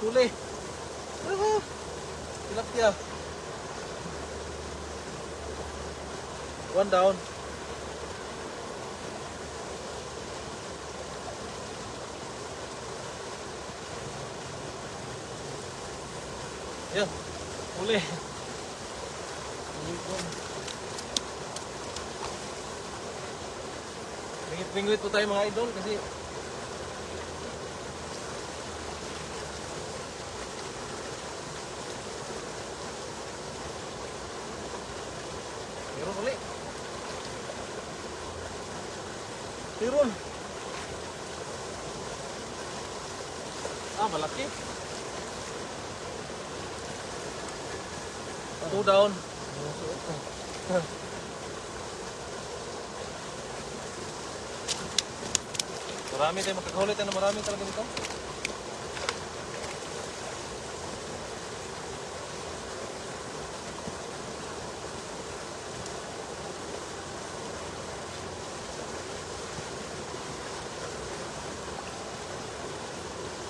Huli. Ah, tilapia. One down. Yan. Huli. Mingit-mingit po tayo mga idol kasi meron ulit. Meron. Ah, malaki. 2 down. Marami tayo makakahuli tayo na marami talaga dito.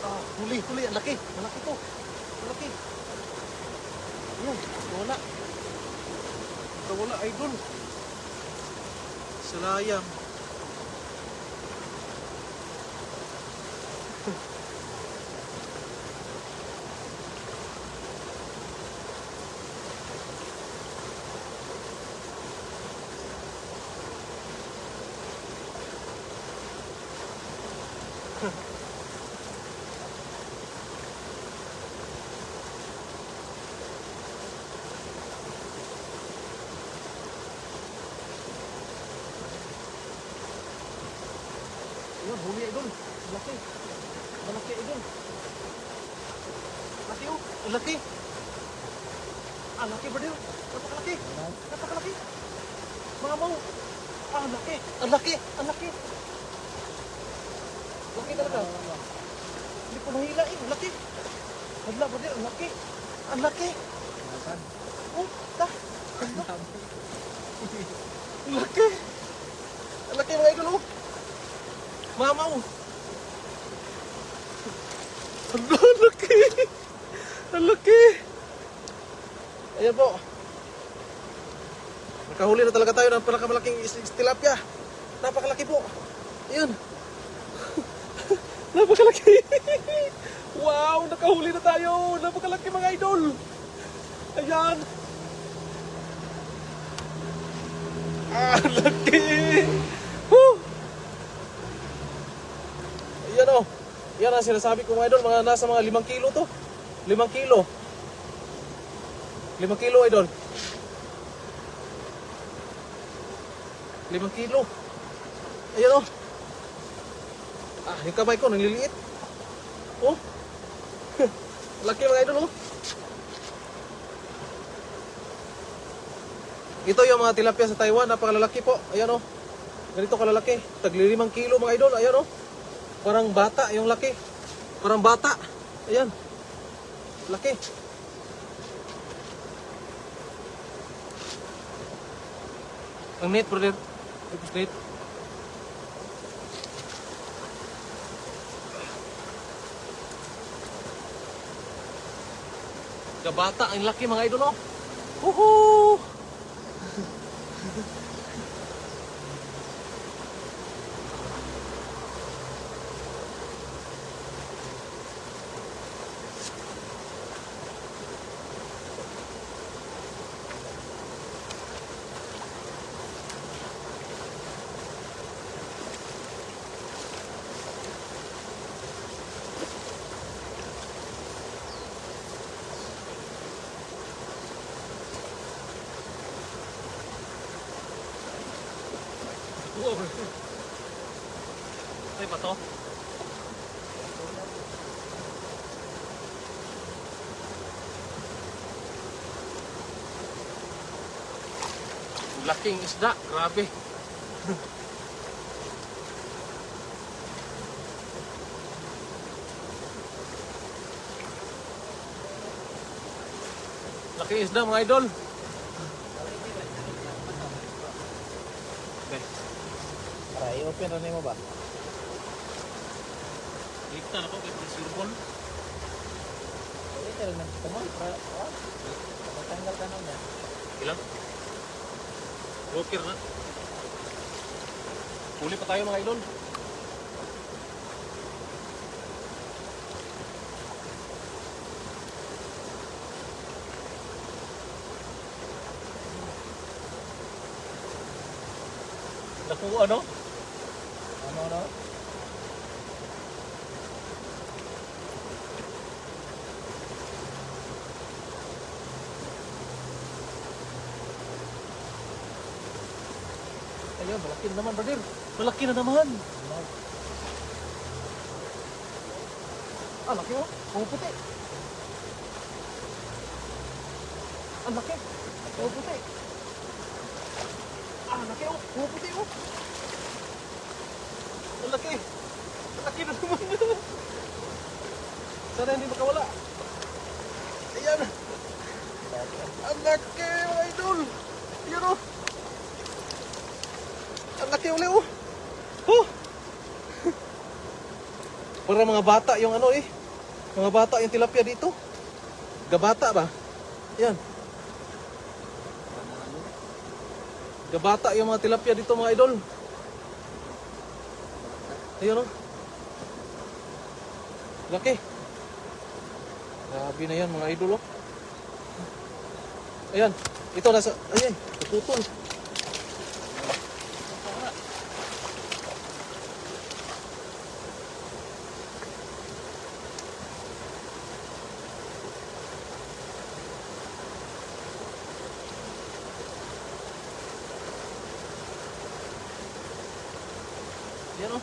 Ah, huli, ang laki. Malaki to. Malaki. Ayan, wala. Wala, idol. Salayang. Ayan, huli idol. Malaki. Malaki idol. Laki oh. Laki. Ah, laki ba din? Napakalaki. Napakalaki. Mga mau. Ah, laki. Ang laki. Ang laki. Laki talaga. Hindi ko mahila eh. Laki. Hadla ba din? Ang laki. Ang laki. Oh, ta. Ang laki. Ang laki mga idol oh. Mamaw! Ang laki! Ang laki! Ayan po. Nakahuli na talaga tayo ng pinakamalaking tilapia. Napakalaki po. Ayan. Napakalaki. Wow! Nakahuli na tayo. Napakalaki mga idol. Ayan. Ah, laki! Woo! Yan o. Yan ang sinasabi ko mga idol. Mga nasa mga 5 kilo to. 5 kilo. 5 kilo idol. 5 kilo. Ayan o. Ah, yung kamay ko nangliliit. Oh. Laki mga idol oh. Ito yung mga tilapia sa Taiwan. Napakalalaki po. Ayan o. Ganito kalalaki. Tagli 5 kilo mga idol. Ayan o. Parang bata yung laki. Parang bata. Ayan. Laki. Ang net, brother. Ipos net. Bata, ang laki mga idol oh. Woohoo! Ay ba to? Laking isda, grabe. Laking isda mga idol. Okay. Para i-open na mo ba? Iktan ako kay Sirbon. lang ng kamay para matanggal ka naman. Ilang? Walker na. Huli pa tayo mga idol. Naku, ano? Ano? Ayun, malaki na naman, brother. Malaki na naman. Ah, laki oh. Pumuputi. Ang laki. Pumuputi. Ah, laki oh. Pumuputi oh. Ang laki. Ang laki na naman. Sana hindi makawala. Ayan. Ang laki, mga idol. Ayan oh. Ang laki uli oh. Oh. Para mga bata yung ano eh. Mga bata yung tilapia dito. Gabata ba? Yan. Gabata yung mga tilapia dito mga idol. Ayun oh. Laki. Grabe na yan mga idol oh. Ayan. Ito nasa. Ayan. Tututol. Yan o.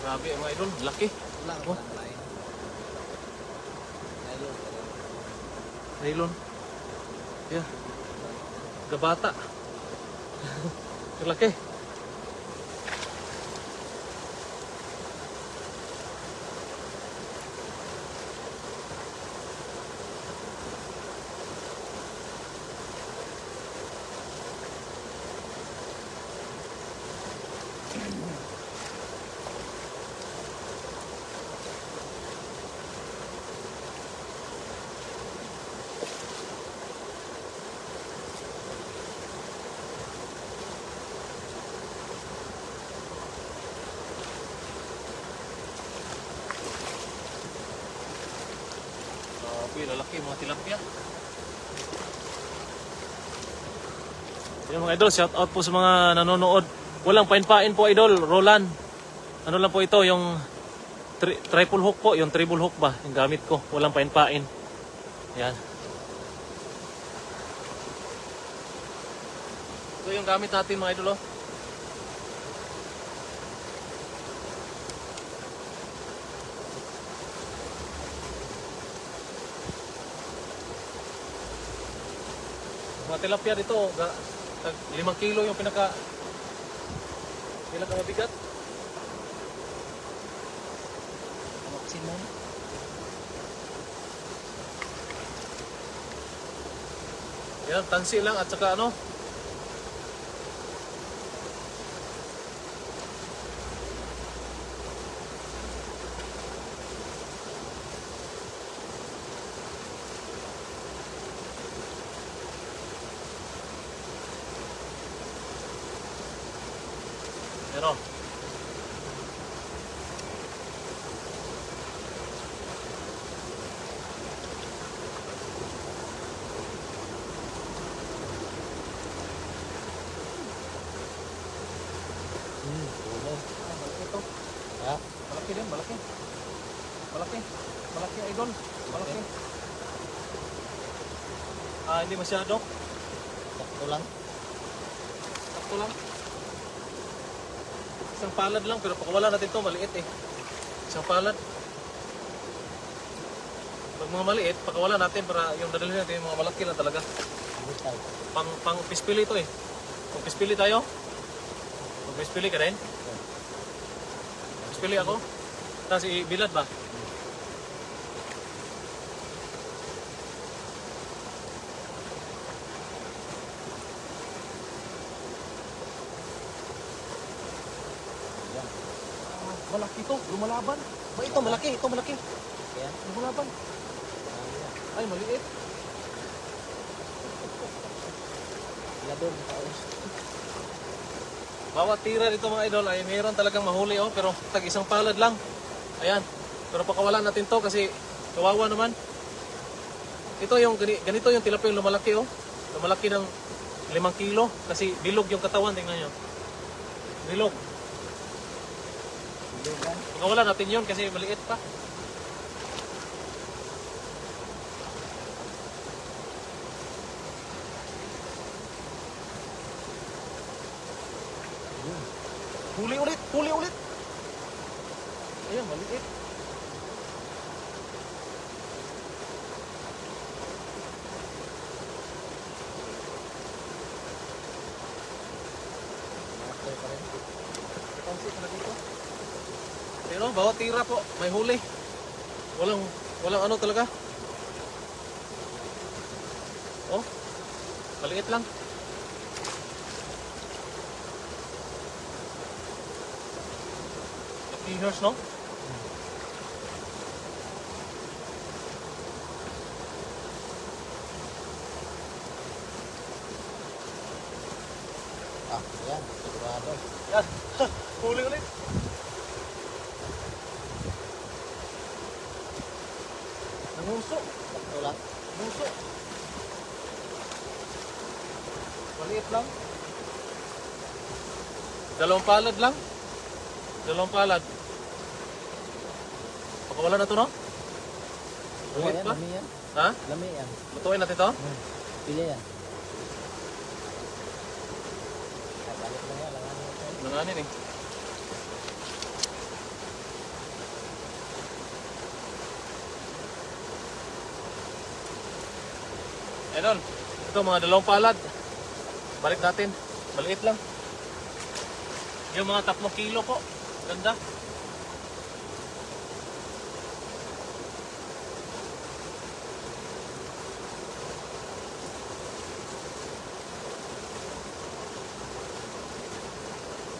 Grabe mga idol, laki. Wala Oh. ka lain. Nylon. Yeah. Gabata. Laki. Grabe, lalaki mga tilapia. Yung mga idol, shout out po sa mga nanonood. Walang pain-pain po idol, Roland. Ano lang po ito, yung triple hook po, yung triple hook ba, yung gamit ko. Walang pain-pain. Yan. Ito yung gamit natin mga idol oh. Mga tilapia dito, 5 kilo yung pinaka mabigat. Maximum. Yan, tansi lang at saka ano. Yan o. Malaki ito. Ha? Malaki din, malaki. Malaki. Malaki idol. Malaki. Ah, hindi masyado. Sakto lang. Sakto lang. Isang palad lang, pero pakawala natin to maliit eh. Isang palad. Pag mga maliit, pakawala natin para yung dadalhin natin yung mga malaki lang talaga. Butay. Pang pispili to eh. Pag pispili tayo. Pag pispili ka rin. Pispili ako. Tapos ibilad ba? Malaki to, lumalaban. Ba, ito malaki, ito malaki. Kaya, Lumalaban. marami yan. Ay, maliit. Sila doon, tao. Bawat tira dito mga idol ay mayroon talagang mahuli oh, pero tag isang palad lang. Ayan. Pero pakawalan natin to kasi kawawa naman. Ito yung ganito yung tilapia yung lumalaki oh. Lumalaki ng 5 kilo kasi bilog yung katawan, tingnan nyo. Bilog. Bilugan. Pakawalan natin yun kasi maliit pa. Huli ulit, huli ulit. Ayan, maliit. Master pa rin. Pansit na dito. Pero bawat tira po, may huli. Walang ano talaga. Oh, maliit lang. Fingers, no? Ah, yan. Sigurado. Yan. Huli ulit. Nanguso. Ulat. Nanguso. Maliit lang. Dalawang palad lang. Dalawang palad. Pakawalan na to, no? Oo, Ulit yan. pa? Lami yan. Ha? Lami yan. Lutuin natin to? Pili yan. Ay, balik mo yan. Langanin mo yan. Nanganin eh. Ayun, ito mga dalawang palad. Balik natin. Maliit lang. Yung mga 3 kilo po. Ganda.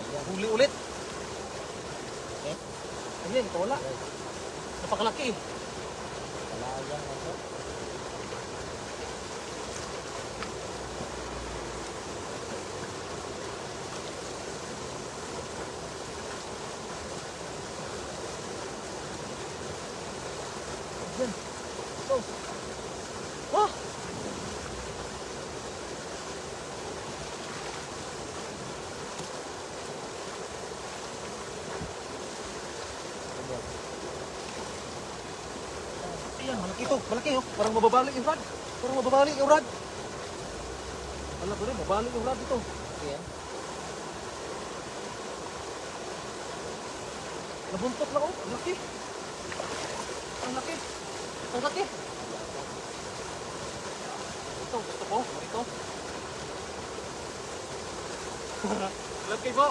Ayan. Huli ulit. Okay. Ayan, wala. Okay. Napakalaki eh. Talagang ito. Ayan. Ito. Wah! Ayan, malaki to. Malaki oh. Parang mababali yung rod. Parang mababali yung rod. Wala ko rin, mababali yung rod ito. Okay yan. Nabuntot lang oh. Ang laki. Ang laki. Ang laki. Ito, gusto ko. Ito. Laki po.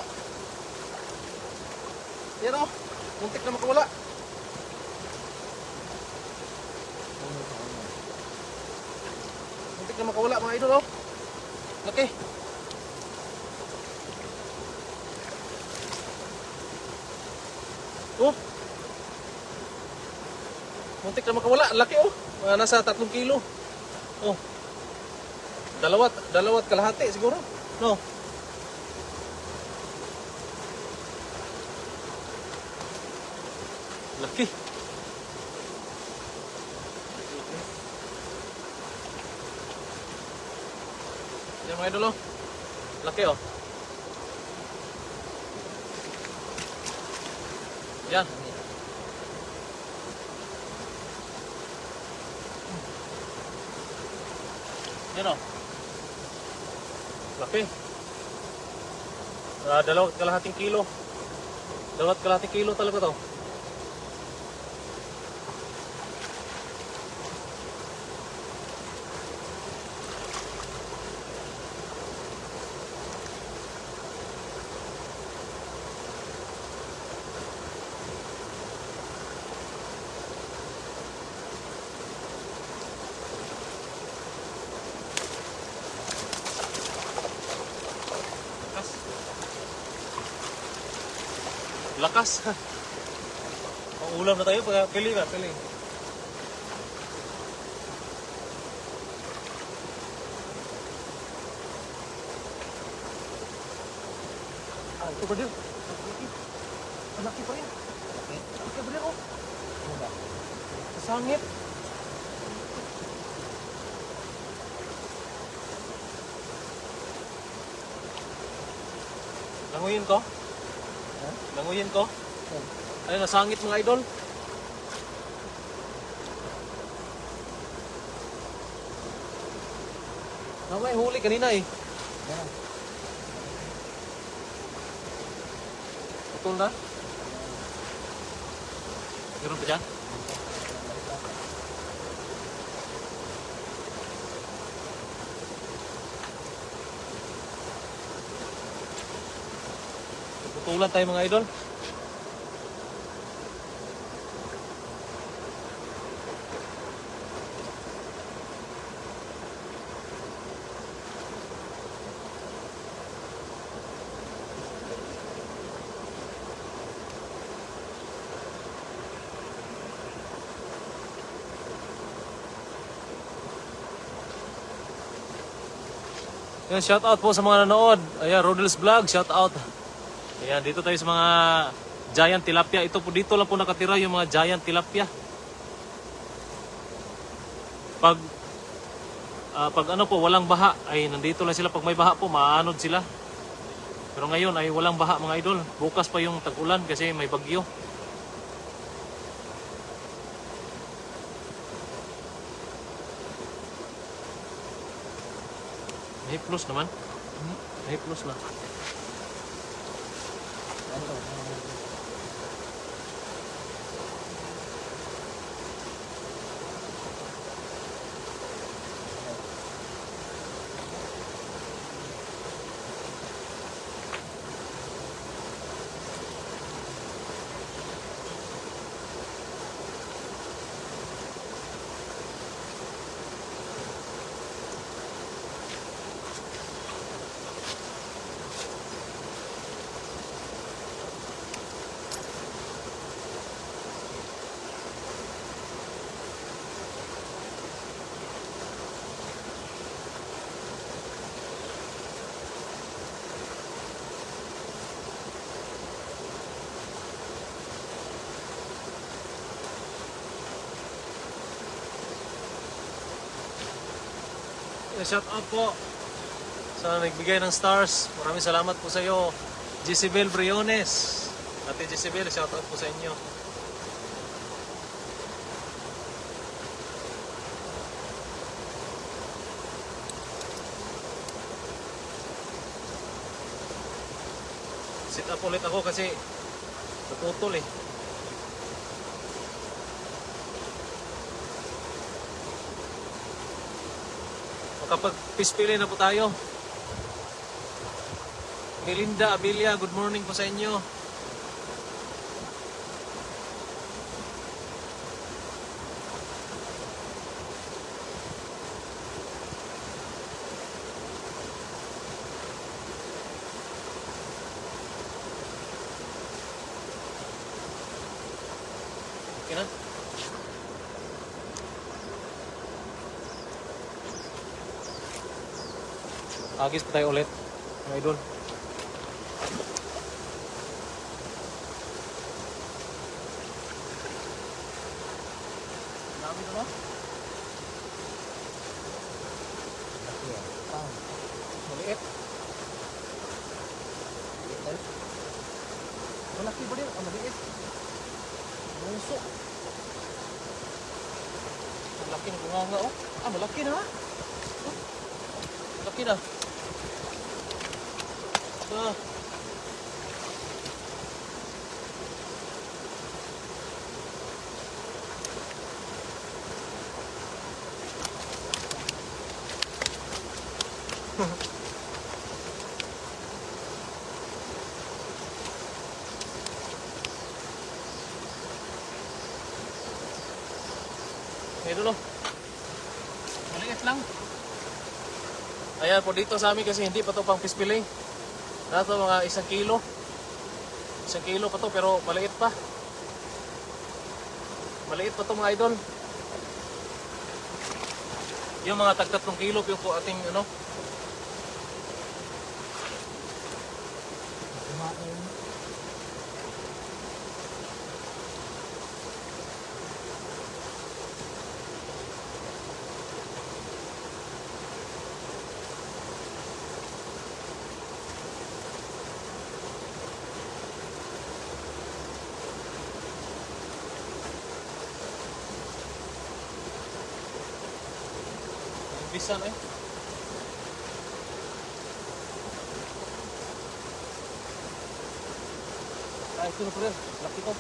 Yan oh. Muntik na makawala. Muntik na makawala mga idol oh. Laki. Oh. Muntik na makawala. Laki oh. Mga nasa 3 kilo. Oh. Dalawat kalahati siguro. No. Laki. Yan mga idol oh. Laki oh. Yan. Yan o. Laki. Dalawat kalahating kilo. Dalawat kalahating kilo talaga to. Lakas. Lakas. Paulam na tayo. Pili ba? Pili. Ah, ito ba din? Ang laki pa rin. Okay. Ang laki pa rin, oh. Ano ba? Sangit. Languyin ko? Ha? Languyin ko? Oh. Ayun, nasangit mga idol. May huli kanina eh. Yan. Putol na? Meron pa dyan? Putulan tayo mga idol. Yan, shout out po sa mga nanood. Ayan, Rodels Vlog, shout out. Ayan, dito tayo sa mga giant tilapia. Ito po, dito lang po nakatira yung mga giant tilapia. Pag ano po, walang baha, ay nandito lang sila. Pag may baha po, maanod sila. Pero ngayon ay walang baha mga idol. Bukas pa yung tag-ulan kasi may bagyo. May plus naman. May plus na. Ano? Shout out po sa nagbigay ng stars. Maraming salamat po sa iyo, Jezebel Briones. Ate Jezebel, shout out po sa inyo. Sit up ulit ako kasi naputol eh. Makapag-pispili na po tayo. Melinda Abilia, good morning po sa inyo. Okay na? Agis pa tayo ulit, mga idol. Dami na ba? Laki yan. Pang. Maliit. Little. Malaki ba din? Ah, maliit. Muso. Malaki na bunganga oh. Ah, malaki na ha? Oh, malaki na. Ah. Ito no. Maliit lang. Ayan po dito sa amin kasi hindi pa to pang pispili. Nato mga 1 kilo. 1 kilo pa to pero maliit pa. Maliit pa to mga idol. Yung mga tag 3 kilo yung po ating ano. Kumain. Bisan eh. Ah, ito na po rin. Laki to.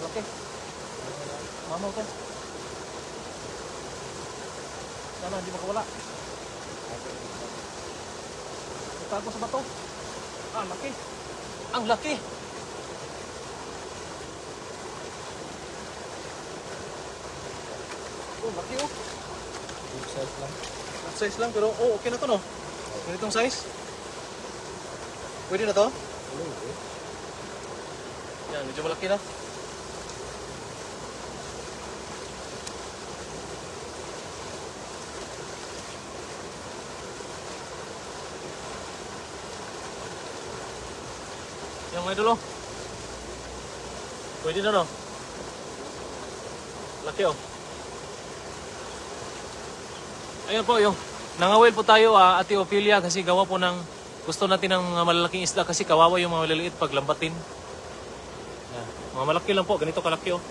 Laki. Mamaw to. Sana hindi makawala. Itago sa bato. Ah, laki. Ang laki. Oh, laki oh. Big size lang. Good size lang pero oh, okay na to no. Ganitong size. Pwede na to? Yan, medyo malaki na. Yan mga idol oh. Pwede na no. Laki oh. Ayun po yung nangawil po tayo Ate Ophelia kasi gawa po ng gusto natin ng mga malalaking isda kasi kawawa yung mga maliliit pag lambatin. Yan. Mga malaki lang po, ganito kalaki oh.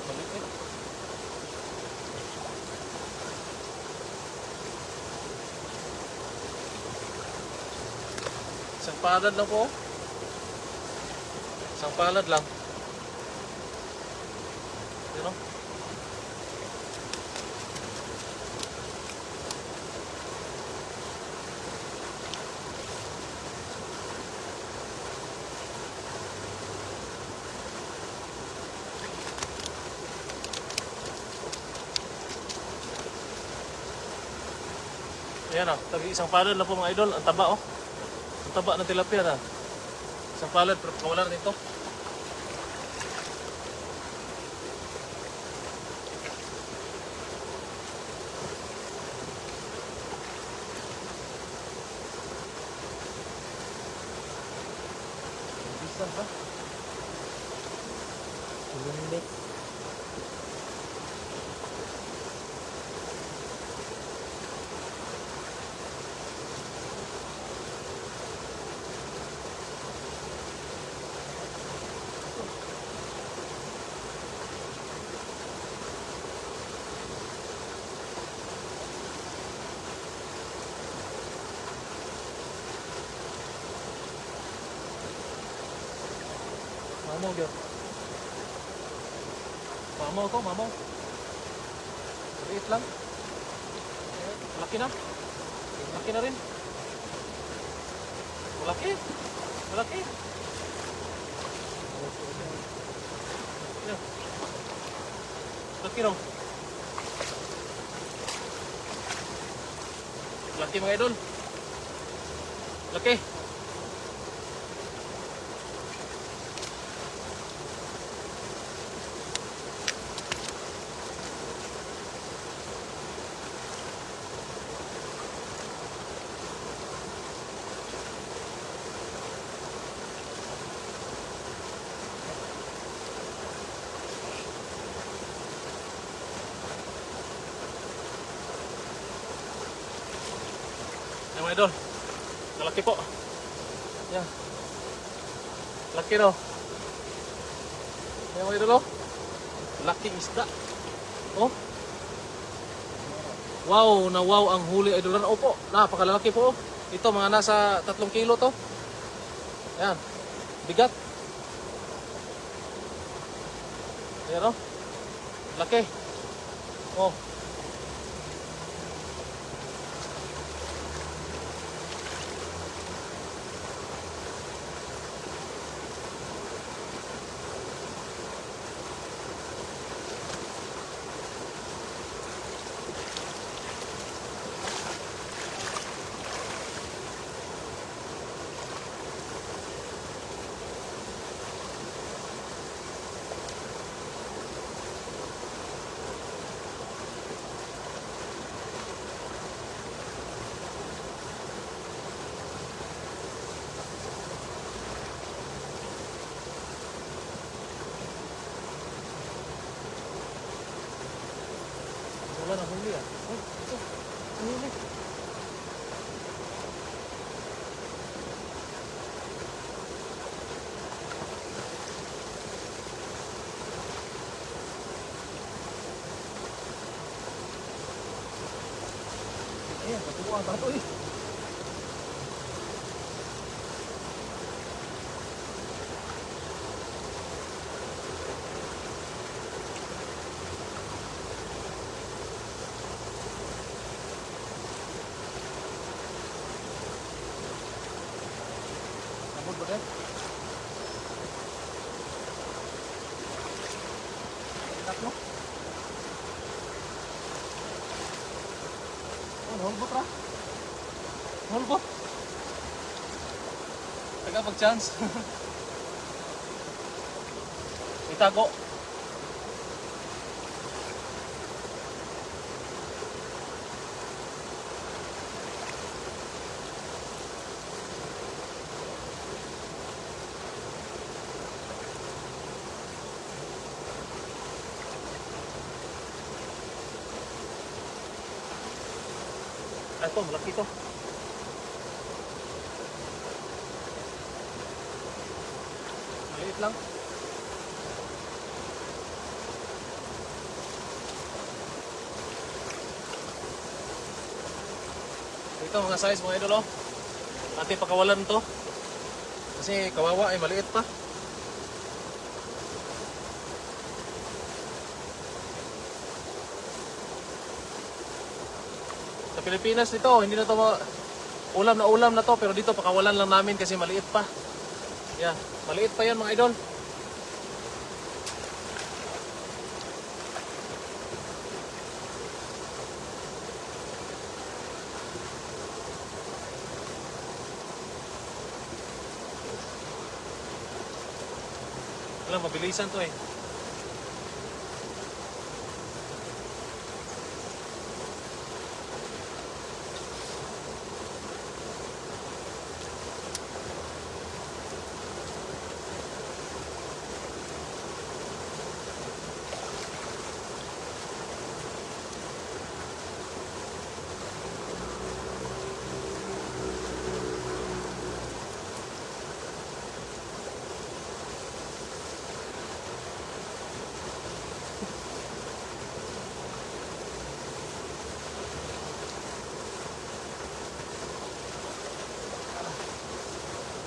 Maliit. Isang palad lang po. Isang palad lang. Yun o. Ayan o. Isang palad lang po mga idol. Ang taba o. Ang taba ng tilapia na. Isang palad pero wala na dito. Bisan pa. Hindi. Mamaw yun. Mamaw to, mamaw. Maliit lang. Malaki na. Malaki na rin. Malaki. Malaki. Yan. Malaki no. Malaki mga idol. Malaki. Yan mga idol. Malaki po. Yan. Laki no. Yan mga idol oh. Laking isda. Oh. Wow, na wow ang huli idol. Opo, napakalalaki po. Ito mga nasa 3 kilo to. Yan. Bigat. Ayan o. Laki. Oh. Wala na huli ah. Oh, ito. Ang huli. Ayan, katuwa ang tato eh. Sabot ba din? Tatlo? Oh, nahulbot ra. Nahulbot. Taga pag-chance. Itago. Ito, malaki to. Maliit lang. Ito mga size mga idol oh. Ate pakawalan to. Kasi kawawa ay maliit pa. Sa Pilipinas nito, hindi na to ulam na to, pero dito pakawalan lang namin kasi maliit pa. Yan, maliit pa yan mga idol. Alam, mabilisan to eh.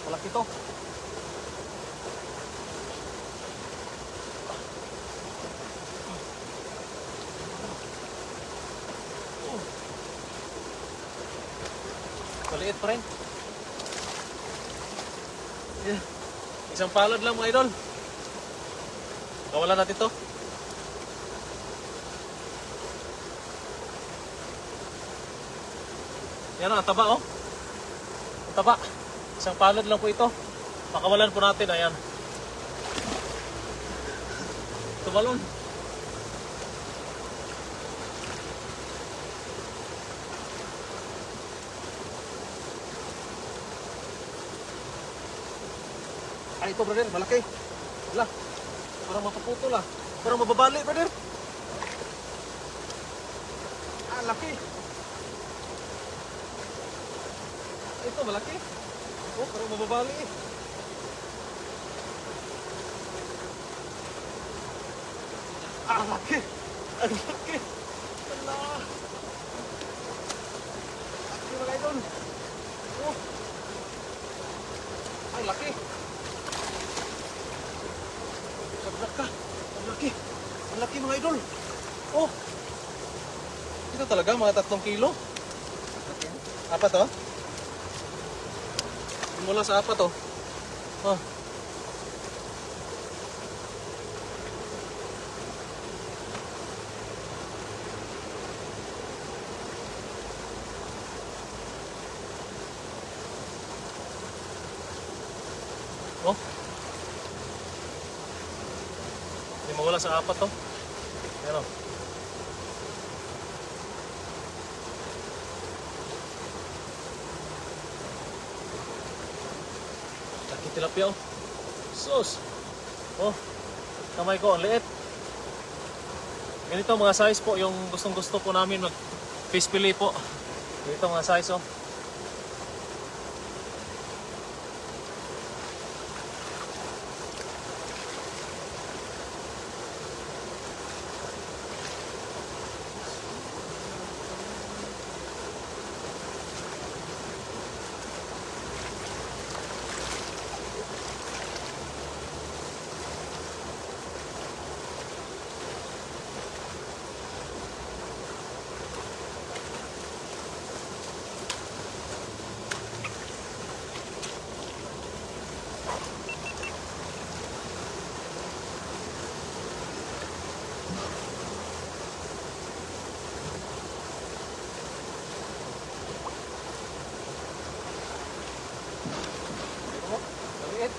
Malaki to. Maliit pa rin. Yeah. Isang palad lang mga idol. Kawalan natin to. Yan ang taba oh. Ang taba. Isang palad lang po ito. Pakawalan po natin. Ayan. Tumalon. Ay, ito brother, malaki. Wala. Parang mapuputol ah. Parang mababali brother. Ah, laki. Ito, malaki. Oh, parang mababali eh. Ah, laki. Ang laki. Allah. Oh! Ito talaga, mga 3 kilo. Okay. Apat oh. Mula sa apat oh. Oh. Oh. Hindi mawala sa apat oh. Ayan oh. Laki tilapia oh. Sus. Oh. Kamay ko, ang liit. Ganito mga size po yung gustong gusto po namin mag fish fillet po. Ganito mga size oh. Oh, maliit.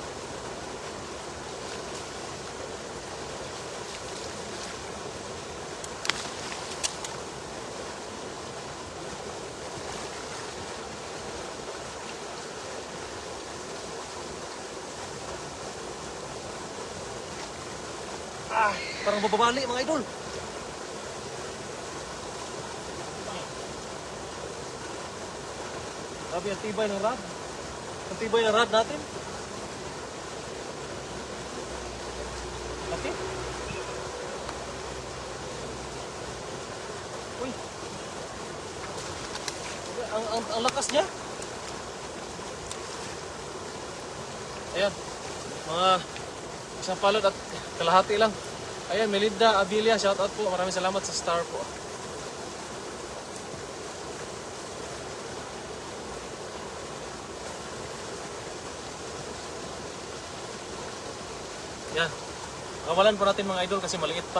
Ah, parang bababali mga idol. Grabe ang tibay ng rod. Ang tibay ng rod natin. Laki. Uy. Ang lakas niya. Ayan. Mga isang palad at kalahati lang. Ayan, Melinda Abilia, shout out po. Maraming salamat sa star po. Yan. Kawalan po natin mga idol kasi maliit pa.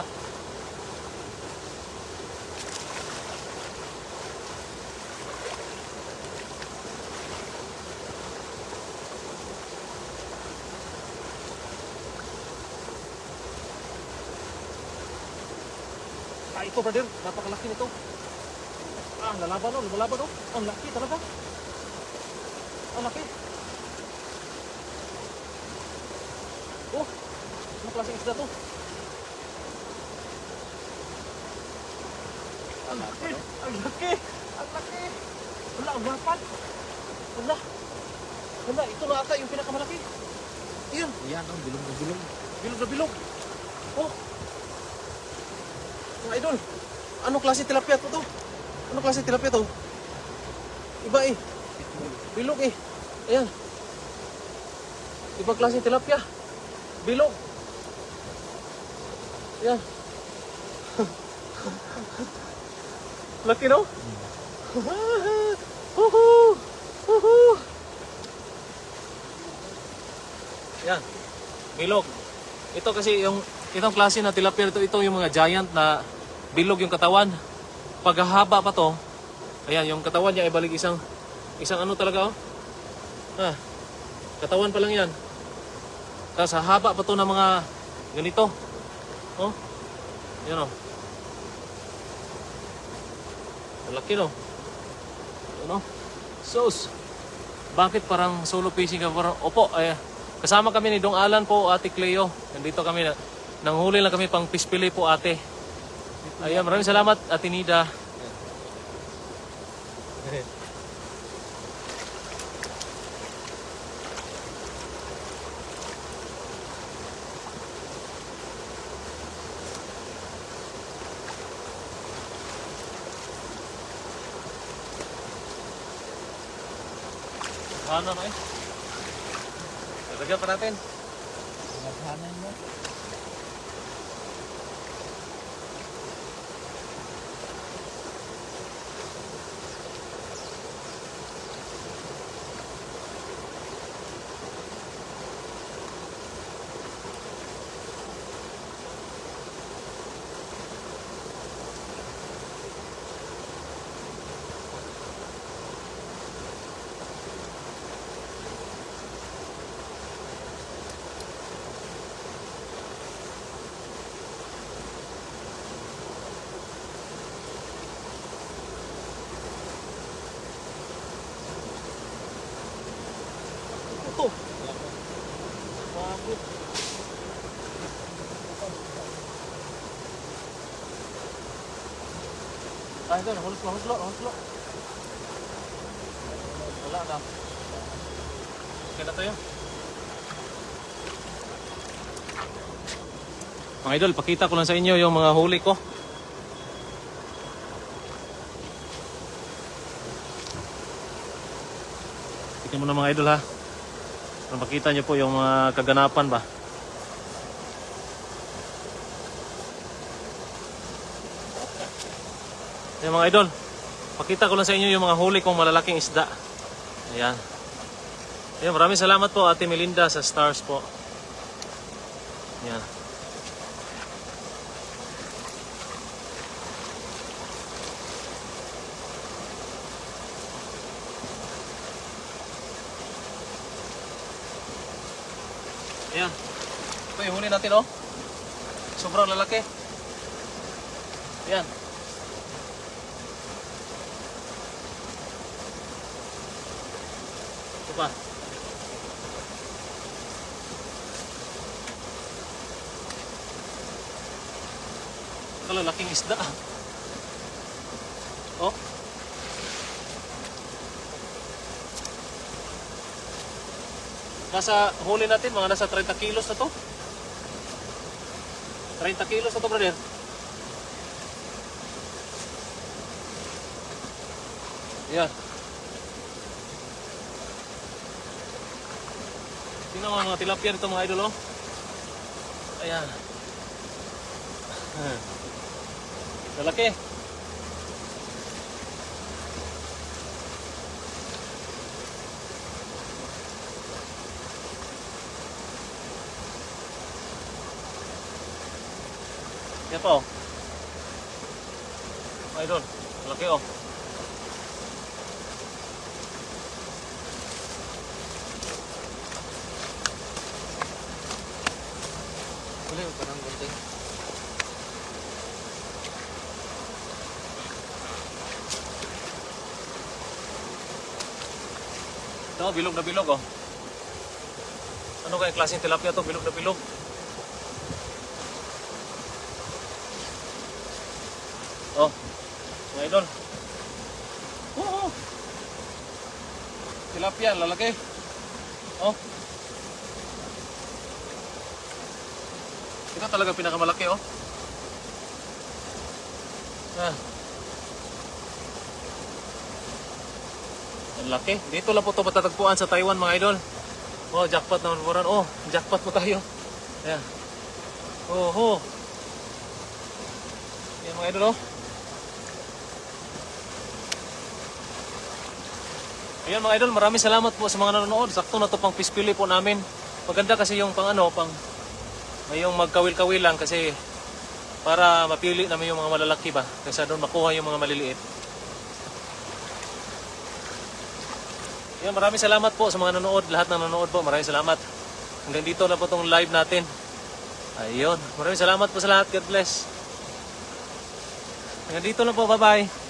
Ah, ito brother, napakalaki nito. Ah, lalaban oh, lumalaban oh. Ang laki talaga. Ang laki. Oh, ano klaseng isda to? Ang laki, ang laki, ang laki. Wala, ang lapad. Wala. Wala, ito na ata yung pinakamalaki. Iyan, Yan ang bilog na bilog. bilog na bilog. Oh. Mga idol, anong klase tilapia to? Anong klase tilapia to? Iba eh. Bilog eh. Ayan. Ibang klase tilapia. Bilog. Ayan. Laki no? Huhu! Huhu! Ayan. Bilog. Ito kasi yung itong klase na tilapia ito yung mga giant na bilog yung katawan. Paghahaba pa to, ayan, yung katawan niya ay balik isang ano talaga oh. Ah, katawan pa lang yan. Tapos hahaba pa to ng mga ganito. Oh. Yan oh. Malaki no. Ano? Sus. Bakit parang solo fishing ka? Opo, ay kasama kami ni Dong Alan po, Ate Cleo. Nandito kami na nanghuli lang kami pang fish fillet po, ate. Ayan, maraming salamat, Ate Nida. Ano na eh? Lagyan pa natin. Naghanan mo. to. Bakit? Ah, ito, nahuslo. Wala na. Okay na tayo. Mga idol, pakita ko lang sa inyo yung mga huli ko. Tingnan mo na mga idol ha. Para makita nyo po yung mga kaganapan ba. Ayan mga idol, pakita ko lang sa inyo yung mga huli kong malalaking isda. Ayan. Ayan, maraming salamat po Ate Melinda sa Stars po. Ayan. Ayan. Ito yung huli natin oh. Sobrang lalaki. Ayan. Ito pa. Kalalaking isda. Oh. Nasa huli natin, mga nasa 30 kilos na to. 30 kilos na to, brother. Ayan. Tingnan mo mga tilapia dito mga idol, oh. Ayan. Lalaki. Yan pa oh. Idol, laki oh. Wala yung parang gunting. Ito, bilog na bilog oh. Ano kayang klaseng tilapia to? Bilog na bilog. Oh, mga idol. Oh. Tilapia, lalaki. Oh. Ito talaga pinakamalaki oh. Ah. Ang laki. Dito lang po ito matatagpuan sa Taiwan mga idol. Oh, jackpot naman po rin. Oh, jackpot mo tayo. Ayan. Oh. Ayan mga idol oh. Ayan mga idol, maraming salamat po sa mga nanonood. Sakto na to pang pispili po namin. Maganda kasi yung pang ngayong magkawil-kawil lang kasi para mapili namin yung mga malalaki ba. Kaysa doon makuha yung mga maliliit. Ayan, maraming salamat po sa mga nanonood. Lahat ng nanonood po, maraming salamat. Hanggang dito na po itong live natin. Ayun, maraming salamat po sa lahat. God bless. Hanggang dito na po, bye-bye.